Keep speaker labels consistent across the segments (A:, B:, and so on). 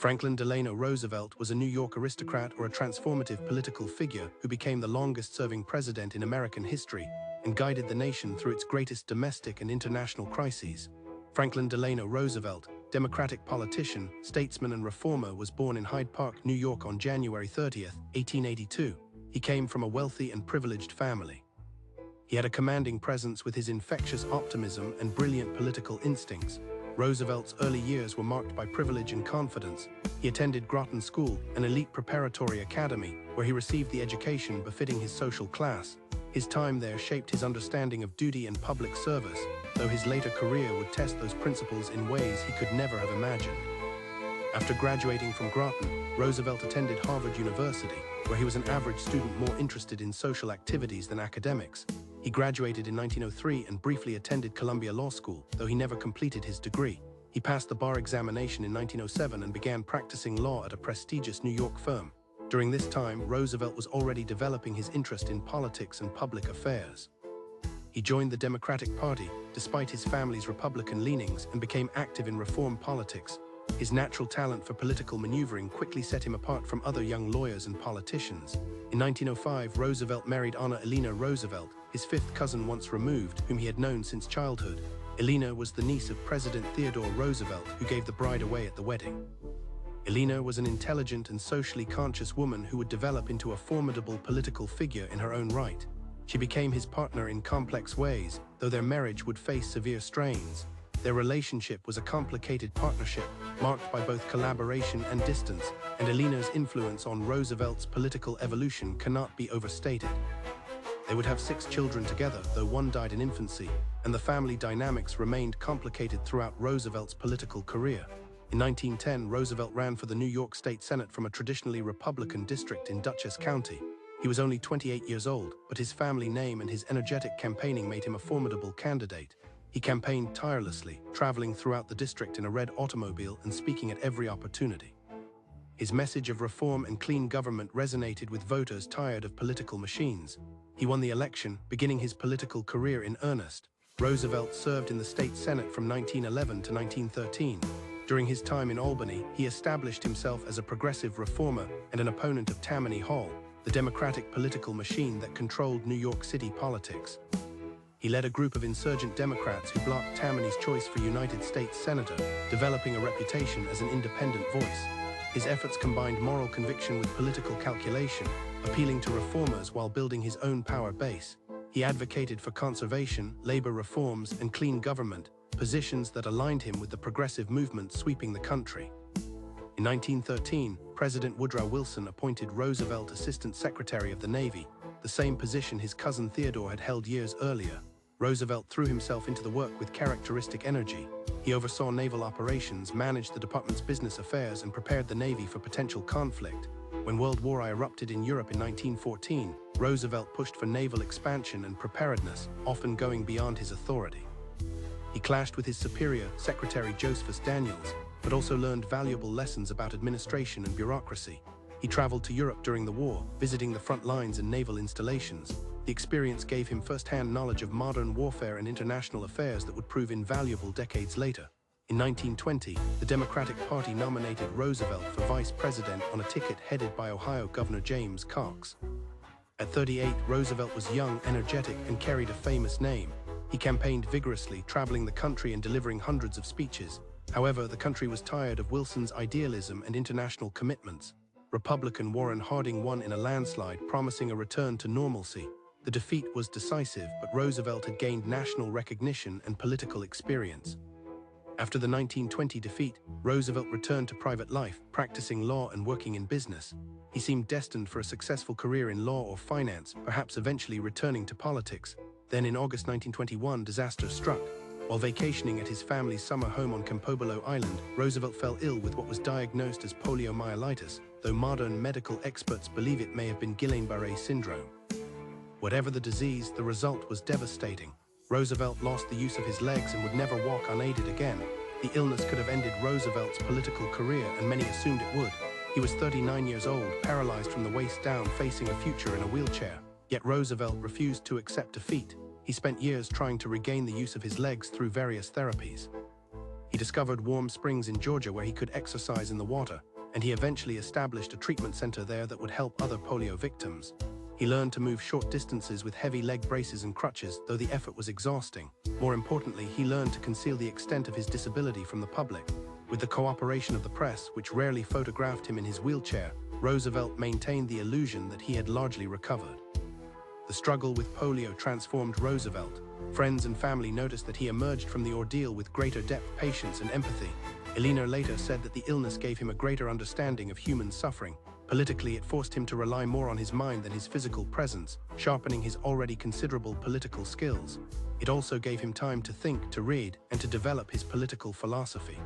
A: Franklin Delano Roosevelt was a New York aristocrat or a transformative political figure who became the longest-serving president in American history and guided the nation through its greatest domestic and international crises. Franklin Delano Roosevelt, Democratic politician, statesman and reformer, was born in Hyde Park, New York on January 30, 1882. He came from a wealthy and privileged family. He had a commanding presence with his infectious optimism and brilliant political instincts. Roosevelt's early years were marked by privilege and confidence. He attended Groton School, an elite preparatory academy, where he received the education befitting his social class. His time there shaped his understanding of duty and public service, though his later career would test those principles in ways he could never have imagined. After graduating from Groton, Roosevelt attended Harvard University, where he was an average student more interested in social activities than academics. He graduated in 1903 and briefly attended Columbia Law School, though he never completed his degree. He passed the bar examination in 1907 and began practicing law at a prestigious New York firm. During this time, Roosevelt was already developing his interest in politics and public affairs. He joined the Democratic Party, despite his family's Republican leanings, and became active in reform politics. His natural talent for political maneuvering quickly set him apart from other young lawyers and politicians. In 1905, Roosevelt married Anna Elena Roosevelt, his fifth cousin once removed, whom he had known since childhood. Elena was the niece of President Theodore Roosevelt, who gave the bride away at the wedding. Elena was an intelligent and socially conscious woman who would develop into a formidable political figure in her own right. She became his partner in complex ways, though their marriage would face severe strains. Their relationship was a complicated partnership, marked by both collaboration and distance, and Elena's influence on Roosevelt's political evolution cannot be overstated. They would have 6 children together, though one died in infancy, and the family dynamics remained complicated throughout Roosevelt's political career. In 1910, Roosevelt ran for the New York State Senate from a traditionally Republican district in Dutchess County. He was only 28 years old, but his family name and his energetic campaigning made him a formidable candidate. He campaigned tirelessly, traveling throughout the district in a red automobile and speaking at every opportunity. His message of reform and clean government resonated with voters tired of political machines. He won the election, beginning his political career in earnest. Roosevelt served in the state Senate from 1911 to 1913. During his time in Albany, he established himself as a progressive reformer and an opponent of Tammany Hall, the Democratic political machine that controlled New York City politics. He led a group of insurgent Democrats who blocked Tammany's choice for United States Senator, developing a reputation as an independent voice. His efforts combined moral conviction with political calculation, appealing to reformers while building his own power base. He advocated for conservation, labor reforms, and clean government, positions that aligned him with the progressive movement sweeping the country. In 1913, President Woodrow Wilson appointed Roosevelt Assistant Secretary of the Navy, the same position his cousin Theodore had held years earlier. Roosevelt threw himself into the work with characteristic energy. He oversaw naval operations, managed the department's business affairs, and prepared the Navy for potential conflict. When World War I erupted in Europe in 1914, Roosevelt pushed for naval expansion and preparedness, often going beyond his authority. He clashed with his superior, Secretary Josephus Daniels, but also learned valuable lessons about administration and bureaucracy. He traveled to Europe during the war, visiting the front lines and naval installations. The experience gave him first-hand knowledge of modern warfare and international affairs that would prove invaluable decades later. In 1920, the Democratic Party nominated Roosevelt for vice president on a ticket headed by Ohio Governor James Cox. At 38, Roosevelt was young, energetic, and carried a famous name. He campaigned vigorously, traveling the country and delivering hundreds of speeches. However, the country was tired of Wilson's idealism and international commitments. Republican Warren Harding won in a landslide, promising a return to normalcy. The defeat was decisive, but Roosevelt had gained national recognition and political experience. After the 1920 defeat, Roosevelt returned to private life, practicing law and working in business. He seemed destined for a successful career in law or finance, perhaps eventually returning to politics. Then in August 1921, disaster struck. While vacationing at his family's summer home on Campobello Island, Roosevelt fell ill with what was diagnosed as poliomyelitis, though modern medical experts believe it may have been Guillain-Barré syndrome. Whatever the disease, the result was devastating. Roosevelt lost the use of his legs and would never walk unaided again. The illness could have ended Roosevelt's political career, and many assumed it would. He was 39 years old, paralyzed from the waist down, facing a future in a wheelchair. Yet Roosevelt refused to accept defeat. He spent years trying to regain the use of his legs through various therapies. He discovered warm springs in Georgia where he could exercise in the water, and he eventually established a treatment center there that would help other polio victims. He learned to move short distances with heavy leg braces and crutches, though the effort was exhausting. More importantly, he learned to conceal the extent of his disability from the public. With the cooperation of the press, which rarely photographed him in his wheelchair, Roosevelt maintained the illusion that he had largely recovered. The struggle with polio transformed Roosevelt. Friends and family noticed that he emerged from the ordeal with greater depth, patience, and empathy. Elena later said that the illness gave him a greater understanding of human suffering. Politically, it forced him to rely more on his mind than his physical presence, sharpening his already considerable political skills. It also gave him time to think, to read, and to develop his political philosophy.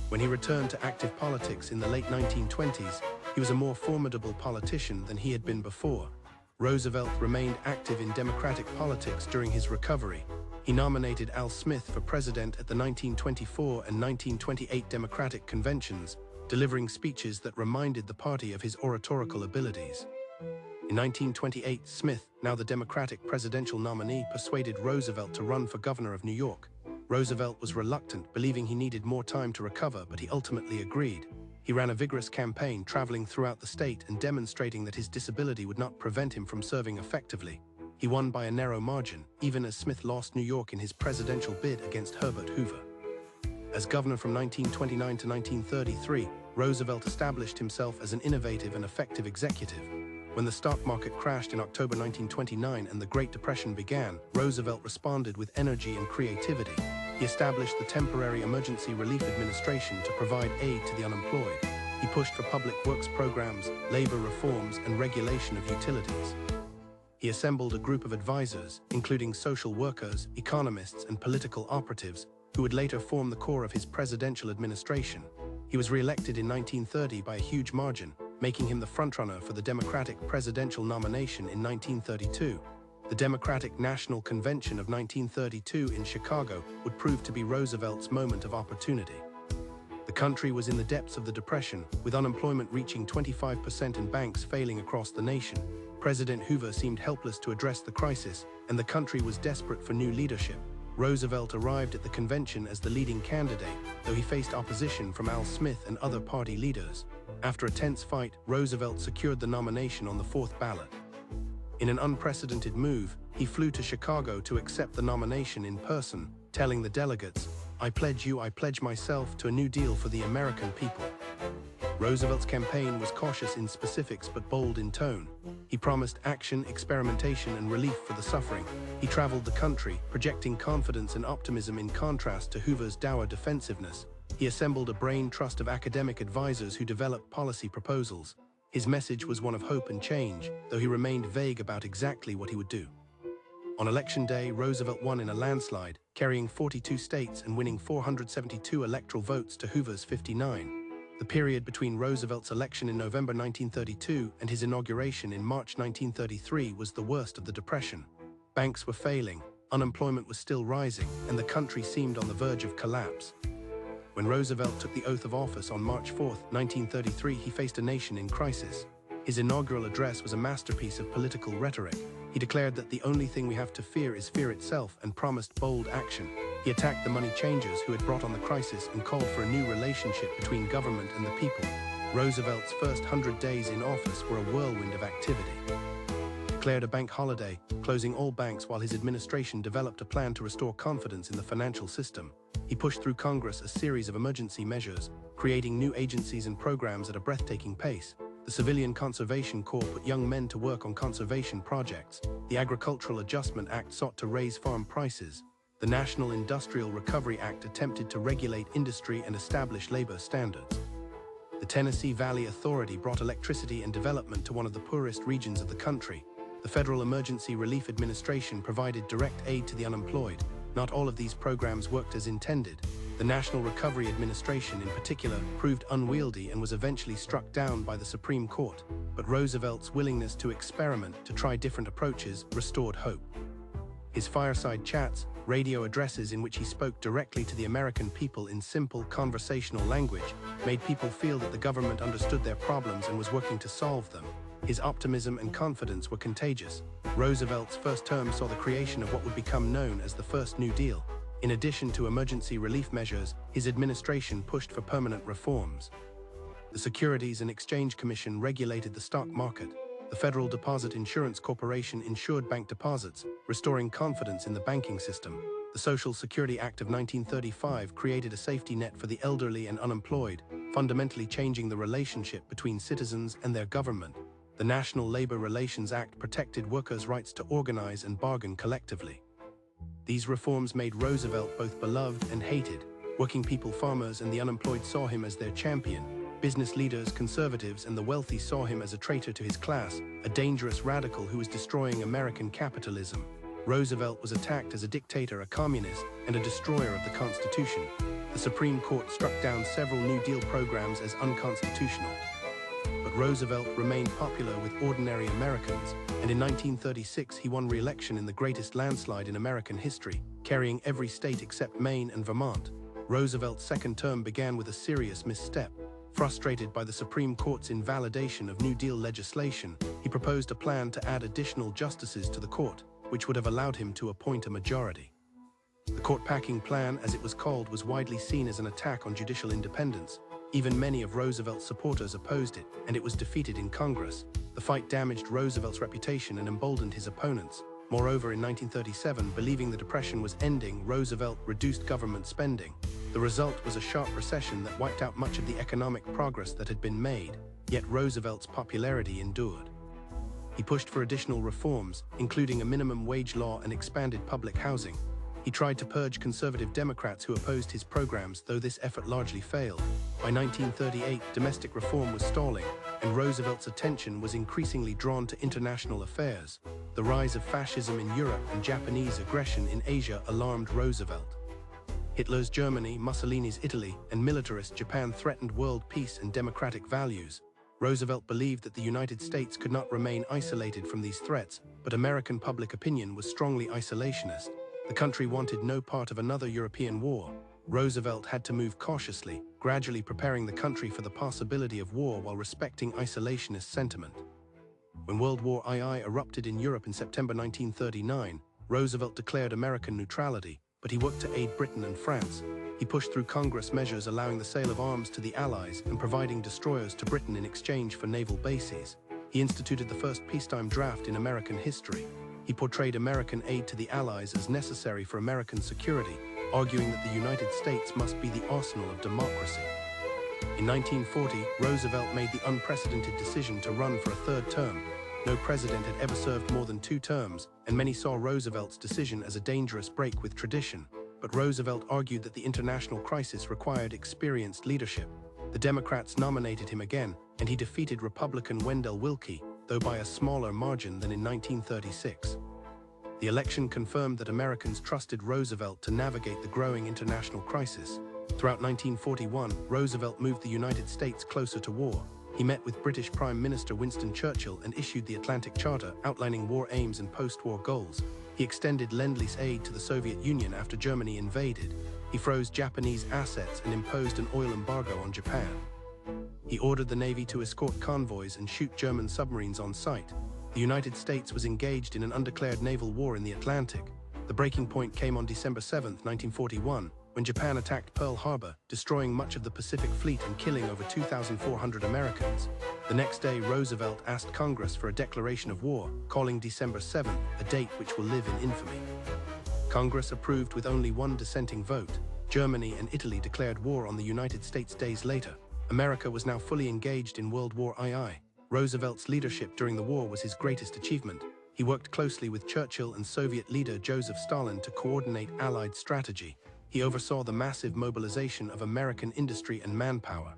A: When he returned to active politics in the late 1920s, he was a more formidable politician than he had been before. Roosevelt remained active in Democratic politics during his recovery. He nominated Al Smith for president at the 1924 and 1928 Democratic conventions, delivering speeches that reminded the party of his oratorical abilities. In 1928, Smith, now the Democratic presidential nominee, persuaded Roosevelt to run for governor of New York. Roosevelt was reluctant, believing he needed more time to recover, but he ultimately agreed. He ran a vigorous campaign, traveling throughout the state and demonstrating that his disability would not prevent him from serving effectively. He won by a narrow margin, even as Smith lost New York in his presidential bid against Herbert Hoover. As governor from 1929 to 1933, Roosevelt established himself as an innovative and effective executive. When the stock market crashed in October 1929 and the Great Depression began, Roosevelt responded with energy and creativity. He established the Temporary Emergency Relief Administration to provide aid to the unemployed. He pushed for public works programs, labor reforms, and regulation of utilities. He assembled a group of advisors, including social workers, economists, and political operatives, who would later form the core of his presidential administration. He was re-elected in 1930 by a huge margin, making him the frontrunner for the Democratic presidential nomination in 1932. The Democratic National Convention of 1932 in Chicago would prove to be Roosevelt's moment of opportunity. The country was in the depths of the Depression, with unemployment reaching 25% and banks failing across the nation. President Hoover seemed helpless to address the crisis, and the country was desperate for new leadership. Roosevelt arrived at the convention as the leading candidate, though he faced opposition from Al Smith and other party leaders. After a tense fight, Roosevelt secured the nomination on the fourth ballot. In an unprecedented move, he flew to Chicago to accept the nomination in person, telling the delegates, "I pledge myself to a new deal for the American people." Roosevelt's campaign was cautious in specifics but bold in tone. He promised action, experimentation, and relief for the suffering. He traveled the country, projecting confidence and optimism in contrast to Hoover's dour defensiveness. He assembled a brain trust of academic advisors who developed policy proposals. His message was one of hope and change, though he remained vague about exactly what he would do. On Election Day, Roosevelt won in a landslide, carrying 42 states and winning 472 electoral votes to Hoover's 59. The period between Roosevelt's election in November 1932 and his inauguration in March 1933 was the worst of the Depression. Banks were failing, unemployment was still rising, and the country seemed on the verge of collapse. When Roosevelt took the oath of office on March 4, 1933, he faced a nation in crisis. His inaugural address was a masterpiece of political rhetoric. He declared that the only thing we have to fear is fear itself and promised bold action. He attacked the money changers who had brought on the crisis and called for a new relationship between government and the people. Roosevelt's first 100 days in office were a whirlwind of activity. Declared a bank holiday, closing all banks while his administration developed a plan to restore confidence in the financial system. He pushed through Congress a series of emergency measures, creating new agencies and programs at a breathtaking pace. The Civilian Conservation Corps put young men to work on conservation projects. The Agricultural Adjustment Act sought to raise farm prices. The National Industrial Recovery Act attempted to regulate industry and establish labor standards. The Tennessee Valley Authority brought electricity and development to one of the poorest regions of the country. The Federal Emergency Relief Administration provided direct aid to the unemployed. Not all of these programs worked as intended. The National Recovery Administration, in particular, proved unwieldy and was eventually struck down by the Supreme Court. But Roosevelt's willingness to experiment, to try different approaches, restored hope. His fireside chats, radio addresses in which he spoke directly to the American people in simple, conversational language, made people feel that the government understood their problems and was working to solve them. His optimism and confidence were contagious. Roosevelt's first term saw the creation of what would become known as the First New Deal. In addition to emergency relief measures, his administration pushed for permanent reforms. The Securities and Exchange Commission regulated the stock market. The Federal Deposit Insurance Corporation insured bank deposits, restoring confidence in the banking system. The Social Security Act of 1935 created a safety net for the elderly and unemployed, fundamentally changing the relationship between citizens and their government. The National Labor Relations Act protected workers' rights to organize and bargain collectively. These reforms made Roosevelt both beloved and hated. Working people, farmers, and the unemployed saw him as their champion. Business leaders, conservatives, and the wealthy saw him as a traitor to his class, a dangerous radical who was destroying American capitalism. Roosevelt was attacked as a dictator, a communist, and a destroyer of the Constitution. The Supreme Court struck down several New Deal programs as unconstitutional. But Roosevelt remained popular with ordinary Americans, and in 1936 he won re-election in the greatest landslide in American history, carrying every state except Maine and Vermont. Roosevelt's second term began with a serious misstep. Frustrated by the Supreme Court's invalidation of New Deal legislation, he proposed a plan to add additional justices to the court, which would have allowed him to appoint a majority. The court-packing plan, as it was called, was widely seen as an attack on judicial independence. Even many of Roosevelt's supporters opposed it, and it was defeated in Congress. The fight damaged Roosevelt's reputation and emboldened his opponents. Moreover, in 1937, believing the Depression was ending, Roosevelt reduced government spending. The result was a sharp recession that wiped out much of the economic progress that had been made, yet Roosevelt's popularity endured. He pushed for additional reforms, including a minimum wage law and expanded public housing. He tried to purge conservative Democrats who opposed his programs, though this effort largely failed. By 1938, domestic reform was stalling, and Roosevelt's attention was increasingly drawn to international affairs. The rise of fascism in Europe and Japanese aggression in Asia alarmed Roosevelt. Hitler's Germany, Mussolini's Italy, and militarist Japan threatened world peace and democratic values. Roosevelt believed that the United States could not remain isolated from these threats, but American public opinion was strongly isolationist. The country wanted no part of another European war. Roosevelt had to move cautiously, gradually preparing the country for the possibility of war while respecting isolationist sentiment. When World War II erupted in Europe in September 1939, Roosevelt declared American neutrality, but he worked to aid Britain and France. He pushed through Congress measures allowing the sale of arms to the Allies and providing destroyers to Britain in exchange for naval bases. He instituted the first peacetime draft in American history. He portrayed American aid to the Allies as necessary for American security, arguing that the United States must be the arsenal of democracy. In 1940, Roosevelt made the unprecedented decision to run for a third term. No president had ever served more than 2 terms, and many saw Roosevelt's decision as a dangerous break with tradition. But Roosevelt argued that the international crisis required experienced leadership. The Democrats nominated him again, and he defeated Republican Wendell Willkie, though by a smaller margin than in 1936. The election confirmed that Americans trusted Roosevelt to navigate the growing international crisis. Throughout 1941, Roosevelt moved the United States closer to war. He met with British Prime Minister Winston Churchill and issued the Atlantic Charter outlining war aims and post-war goals. He extended Lend-Lease aid to the Soviet Union after Germany invaded. He froze Japanese assets and imposed an oil embargo on Japan. He ordered the Navy to escort convoys and shoot German submarines on sight. The United States was engaged in an undeclared naval war in the Atlantic. The breaking point came on December 7, 1941, when Japan attacked Pearl Harbor, destroying much of the Pacific Fleet and killing over 2,400 Americans. The next day, Roosevelt asked Congress for a declaration of war, calling December 7 a date which will live in infamy. Congress approved with only one dissenting vote. Germany and Italy declared war on the United States days later. America was now fully engaged in World War II. Roosevelt's leadership during the war was his greatest achievement. He worked closely with Churchill and Soviet leader Joseph Stalin to coordinate Allied strategy. He oversaw the massive mobilization of American industry and manpower.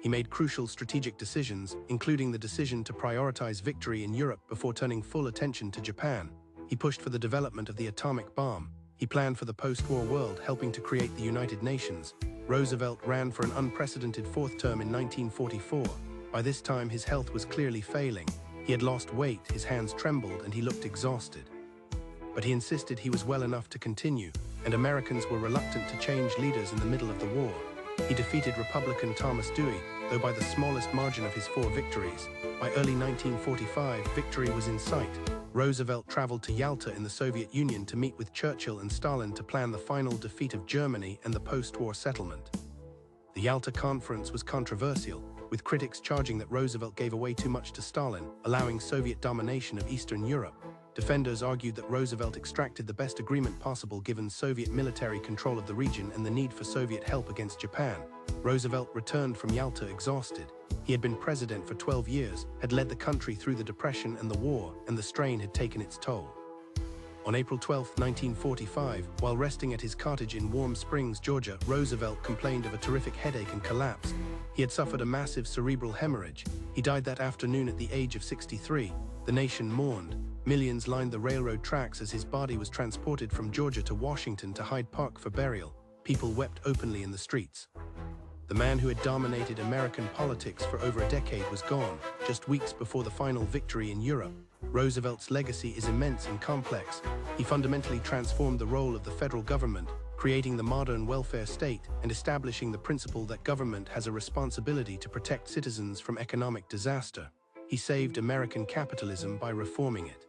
A: He made crucial strategic decisions, including the decision to prioritize victory in Europe before turning full attention to Japan. He pushed for the development of the atomic bomb. He planned for the post-war world, helping to create the United Nations. Roosevelt ran for an unprecedented 4th term in 1944. By this time, his health was clearly failing. He had lost weight, his hands trembled, and he looked exhausted. But he insisted he was well enough to continue, and Americans were reluctant to change leaders in the middle of the war. He defeated Republican Thomas Dewey, though by the smallest margin of his 4 victories. By early 1945, victory was in sight. Roosevelt traveled to Yalta in the Soviet Union to meet with Churchill and Stalin to plan the final defeat of Germany and the post-war settlement. The Yalta Conference was controversial, with critics charging that Roosevelt gave away too much to Stalin, allowing Soviet domination of Eastern Europe. Defenders argued that Roosevelt extracted the best agreement possible given Soviet military control of the region and the need for Soviet help against Japan. Roosevelt returned from Yalta exhausted. He had been president for 12 years, had led the country through the Depression and the war, and the strain had taken its toll. On April 12, 1945, while resting at his cottage in Warm Springs, Georgia, Roosevelt complained of a terrific headache and collapsed. He had suffered a massive cerebral hemorrhage. He died that afternoon at the age of 63. The nation mourned. Millions lined the railroad tracks as his body was transported from Georgia to Washington to Hyde Park for burial. People wept openly in the streets. The man who had dominated American politics for over a decade was gone, just weeks before the final victory in Europe. Roosevelt's legacy is immense and complex. He fundamentally transformed the role of the federal government, creating the modern welfare state and establishing the principle that government has a responsibility to protect citizens from economic disaster. He saved American capitalism by reforming it.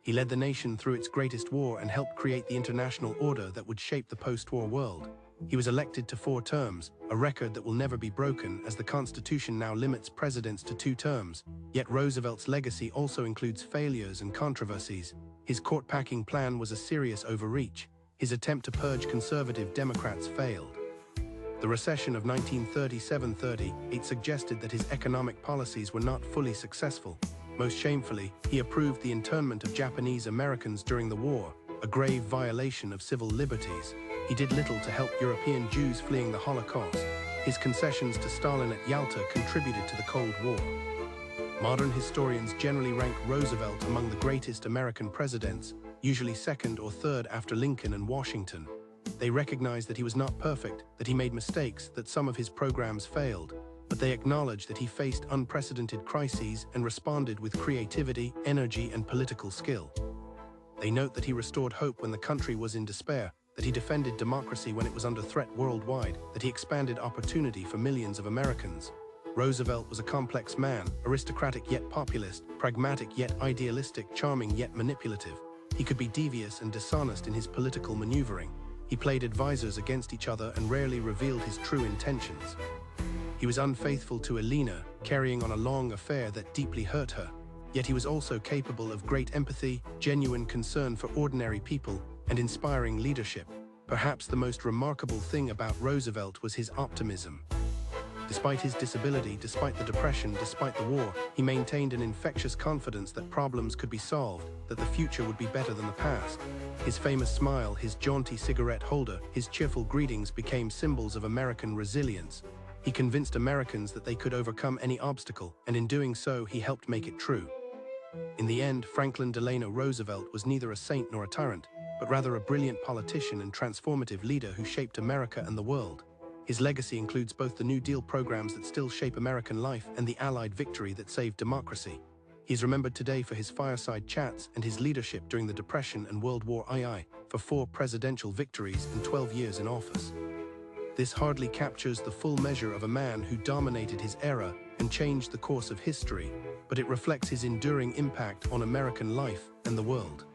A: He led the nation through its greatest war and helped create the international order that would shape the post-war world. He was elected to 4 terms, a record that will never be broken as the Constitution now limits presidents to 2 terms. Yet Roosevelt's legacy also includes failures and controversies. His court-packing plan was a serious overreach. His attempt to purge conservative Democrats failed. The recession of 1937-38 suggested that his economic policies were not fully successful. Most shamefully, he approved the internment of Japanese Americans during the war, a grave violation of civil liberties. He did little to help European Jews fleeing the Holocaust. His concessions to Stalin at Yalta contributed to the Cold War. Modern historians generally rank Roosevelt among the greatest American presidents, usually second or third after Lincoln and Washington. They recognize that he was not perfect, that he made mistakes, that some of his programs failed, but they acknowledge that he faced unprecedented crises and responded with creativity, energy, and political skill. They note that he restored hope when the country was in despair, that he defended democracy when it was under threat worldwide, that he expanded opportunity for millions of Americans. Roosevelt was a complex man, aristocratic yet populist, pragmatic yet idealistic, charming yet manipulative. He could be devious and dishonest in his political maneuvering. He played advisors against each other and rarely revealed his true intentions. He was unfaithful to Elena, carrying on a long affair that deeply hurt her. Yet he was also capable of great empathy, genuine concern for ordinary people, and inspiring leadership. Perhaps the most remarkable thing about Roosevelt was his optimism. Despite his disability, despite the Depression, despite the war, he maintained an infectious confidence that problems could be solved, that the future would be better than the past. His famous smile, his jaunty cigarette holder, his cheerful greetings became symbols of American resilience. He convinced Americans that they could overcome any obstacle, and in doing so, he helped make it true. In the end, Franklin Delano Roosevelt was neither a saint nor a tyrant, but rather a brilliant politician and transformative leader who shaped America and the world. His legacy includes both the New Deal programs that still shape American life and the Allied victory that saved democracy. He is remembered today for his fireside chats and his leadership during the Depression and World War II, for 4 presidential victories and 12 years in office. This hardly captures the full measure of a man who dominated his era and changed the course of history, but it reflects his enduring impact on American life and the world.